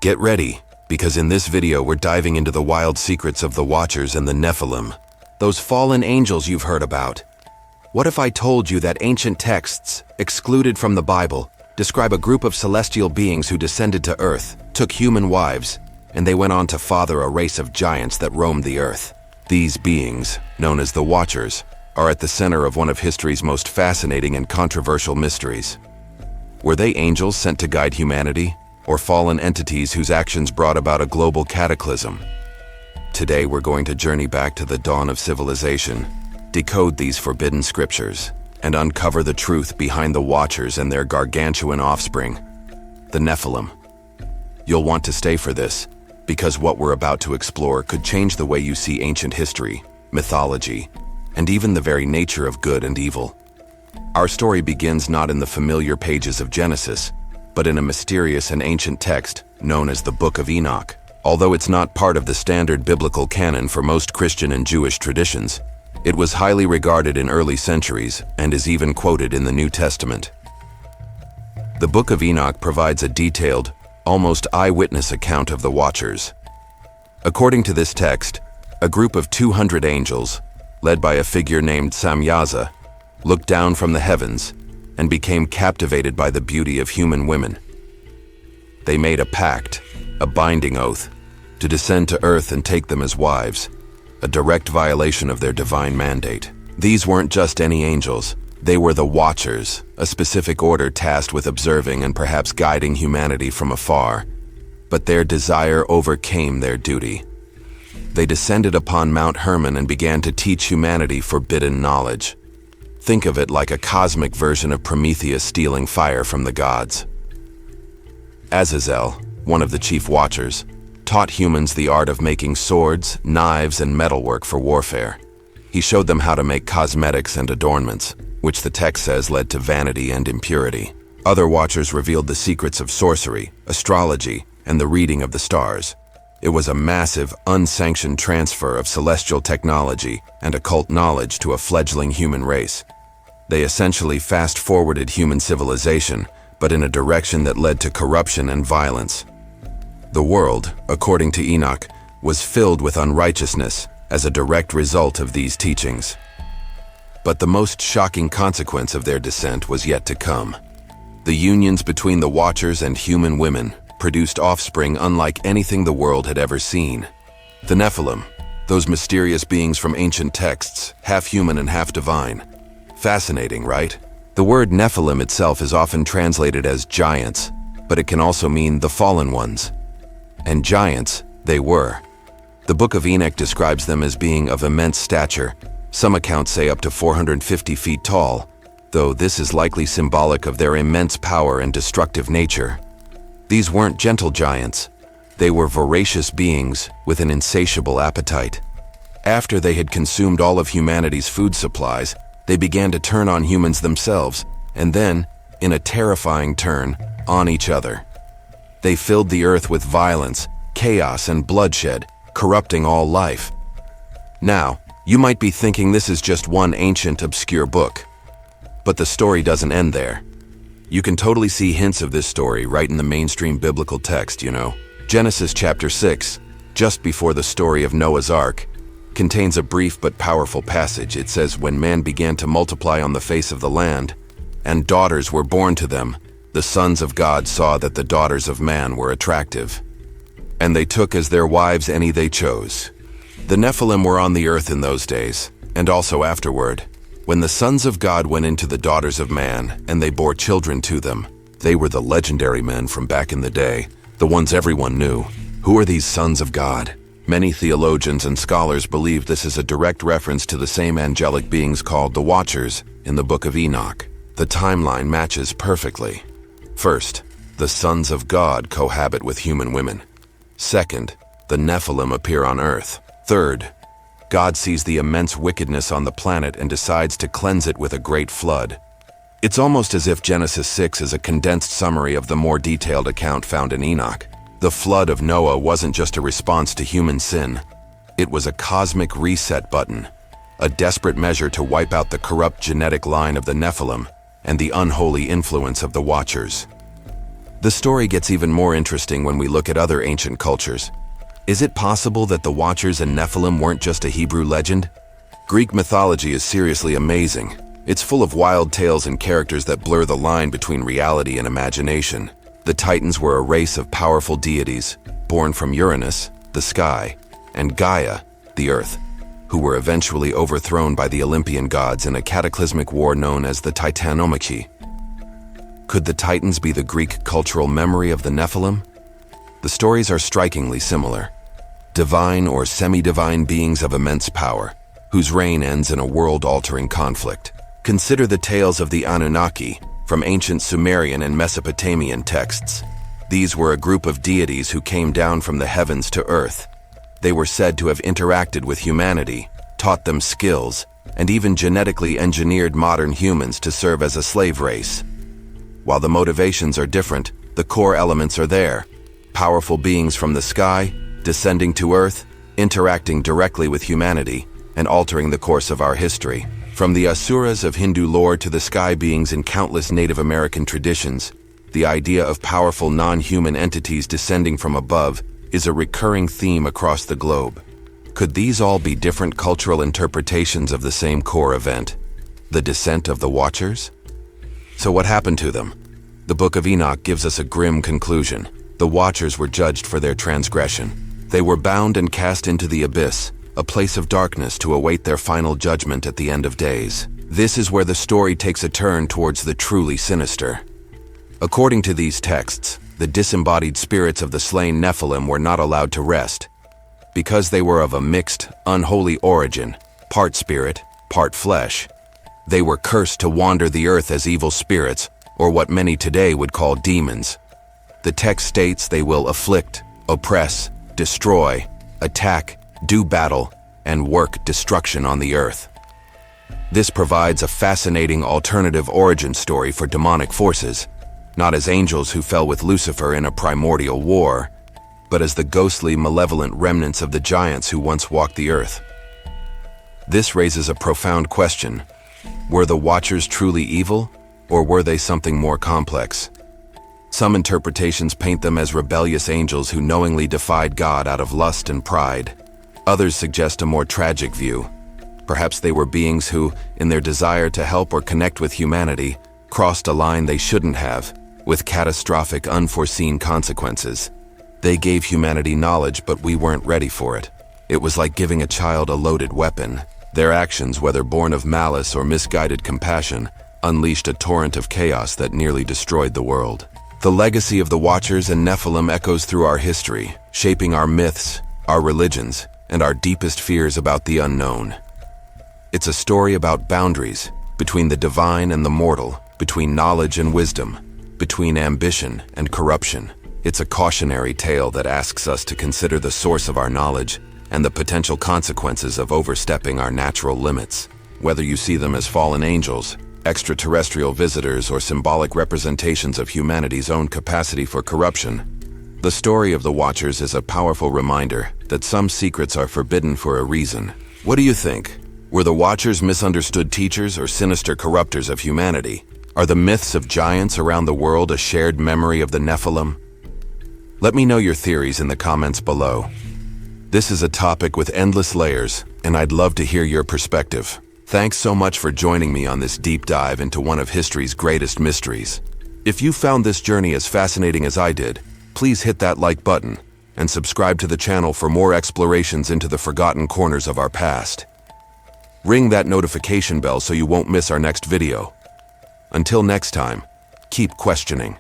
Get ready, because in this video we're diving into the wild secrets of the Watchers and the Nephilim, those fallen angels you've heard about. What if I told you that ancient texts, excluded from the Bible, describe a group of celestial beings who descended to Earth, took human wives, and they went on to father a race of giants that roamed the Earth? These beings, known as the Watchers, are at the center of one of history's most fascinating and controversial mysteries. Were they angels sent to guide humanity, or fallen entities whose actions brought about a global cataclysm? Today we're going to journey back to the dawn of civilization, decode these forbidden scriptures, and uncover the truth behind the Watchers and their gargantuan offspring, the Nephilim. You'll want to stay for this, because what we're about to explore could change the way you see ancient history, mythology, and even the very nature of good and evil. Our story begins not in the familiar pages of Genesis, but in a mysterious and ancient text known as the Book of Enoch. Although it's not part of the standard biblical canon for most Christian and Jewish traditions, it was highly regarded in early centuries and is even quoted in the New Testament. The Book of Enoch provides a detailed, almost eyewitness account of the Watchers. According to this text, a group of 200 angels, led by a figure named Samyaza, looked down from the heavens and became captivated by the beauty of human women. They made a pact, a binding oath, to descend to Earth and take them as wives, a direct violation of their divine mandate. These weren't just any angels, they were the Watchers, a specific order tasked with observing and perhaps guiding humanity from afar. But their desire overcame their duty. They descended upon Mount Hermon and began to teach humanity forbidden knowledge. Think of it like a cosmic version of Prometheus stealing fire from the gods. Azazel, one of the chief Watchers, taught humans the art of making swords, knives, and metalwork for warfare. He showed them how to make cosmetics and adornments, which the text says led to vanity and impurity. Other Watchers revealed the secrets of sorcery, astrology, and the reading of the stars. It was a massive, unsanctioned transfer of celestial technology and occult knowledge to a fledgling human race. They essentially fast-forwarded human civilization, but in a direction that led to corruption and violence. The world, according to Enoch, was filled with unrighteousness as a direct result of these teachings. But the most shocking consequence of their descent was yet to come. The unions between the Watchers and human women produced offspring unlike anything the world had ever seen. The Nephilim, those mysterious beings from ancient texts, half human and half divine. Fascinating, right? The word Nephilim itself is often translated as giants, but it can also mean the fallen ones. And giants, they were. The Book of Enoch describes them as being of immense stature. Some accounts say up to 450 feet tall, though this is likely symbolic of their immense power and destructive nature. These weren't gentle giants. They were voracious beings with an insatiable appetite. After they had consumed all of humanity's food supplies, they began to turn on humans themselves, and then, in a terrifying turn, on each other. They filled the earth with violence, chaos, and bloodshed, corrupting all life. Now, you might be thinking this is just one ancient, obscure book. But the story doesn't end there. You can totally see hints of this story right in the mainstream biblical text, you know. Genesis chapter 6, just before the story of Noah's Ark, contains a brief but powerful passage. It says, "When man began to multiply on the face of the land, and daughters were born to them, the sons of God saw that the daughters of man were attractive. And they took as their wives any they chose." The Nephilim were on the earth in those days, and also afterward. When the sons of God went into the daughters of man, and they bore children to them, they were the legendary men from back in the day, the ones everyone knew. Who are these sons of God? Many theologians and scholars believe this is a direct reference to the same angelic beings called the Watchers in the Book of Enoch. The timeline matches perfectly. First, the sons of God cohabit with human women. Second, the Nephilim appear on earth. Third, God sees the immense wickedness on the planet and decides to cleanse it with a great flood. It's almost as if Genesis 6 is a condensed summary of the more detailed account found in Enoch. The flood of Noah wasn't just a response to human sin. It was a cosmic reset button, a desperate measure to wipe out the corrupt genetic line of the Nephilim and the unholy influence of the Watchers. The story gets even more interesting when we look at other ancient cultures. Is it possible that the Watchers and Nephilim weren't just a Hebrew legend? Greek mythology is seriously amazing. It's full of wild tales and characters that blur the line between reality and imagination. The Titans were a race of powerful deities, born from Uranus, the sky, and Gaia, the earth, who were eventually overthrown by the Olympian gods in a cataclysmic war known as the Titanomachy. Could the Titans be the Greek cultural memory of the Nephilim? The stories are strikingly similar. Divine or semi-divine beings of immense power, whose reign ends in a world-altering conflict. Consider the tales of the Anunnaki from ancient Sumerian and Mesopotamian texts. These were a group of deities who came down from the heavens to earth. They were said to have interacted with humanity, taught them skills, and even genetically engineered modern humans to serve as a slave race. While the motivations are different, the core elements are there. Powerful beings from the sky, descending to earth, interacting directly with humanity, and altering the course of our history. From the Asuras of Hindu lore to the sky beings in countless Native American traditions, the idea of powerful non-human entities descending from above is a recurring theme across the globe. Could these all be different cultural interpretations of the same core event, the descent of the Watchers? So what happened to them? The Book of Enoch gives us a grim conclusion. The Watchers were judged for their transgression. They were bound and cast into the abyss, a place of darkness to await their final judgment at the end of days. This is where the story takes a turn towards the truly sinister. According to these texts, the disembodied spirits of the slain Nephilim were not allowed to rest. Because they were of a mixed, unholy origin, part spirit, part flesh, they were cursed to wander the earth as evil spirits, or what many today would call demons. The text states they will afflict, oppress, destroy, attack, do battle, and work destruction on the earth. This provides a fascinating alternative origin story for demonic forces, not as angels who fell with Lucifer in a primordial war, but as the ghostly, malevolent remnants of the giants who once walked the earth. This raises a profound question. Were the Watchers truly evil, or were they something more complex? Some interpretations paint them as rebellious angels who knowingly defied God out of lust and pride. Others suggest a more tragic view. Perhaps they were beings who, in their desire to help or connect with humanity, crossed a line they shouldn't have, with catastrophic, unforeseen consequences. They gave humanity knowledge, but we weren't ready for it. It was like giving a child a loaded weapon. Their actions, whether born of malice or misguided compassion, unleashed a torrent of chaos that nearly destroyed the world. The legacy of the Watchers and Nephilim echoes through our history, shaping our myths, our religions, and our deepest fears about the unknown. It's a story about boundaries, between the divine and the mortal, between knowledge and wisdom, between ambition and corruption. It's a cautionary tale that asks us to consider the source of our knowledge and the potential consequences of overstepping our natural limits. Whether you see them as fallen angels, extraterrestrial visitors, or symbolic representations of humanity's own capacity for corruption, the story of the Watchers is a powerful reminder that some secrets are forbidden for a reason. What do you think? Were the Watchers misunderstood teachers or sinister corruptors of humanity? Are the myths of giants around the world a shared memory of the Nephilim? Let me know your theories in the comments below. This is a topic with endless layers, and I'd love to hear your perspective. Thanks so much for joining me on this deep dive into one of history's greatest mysteries. If you found this journey as fascinating as I did, please hit that like button and subscribe to the channel for more explorations into the forgotten corners of our past. Ring that notification bell so you won't miss our next video. Until next time, keep questioning.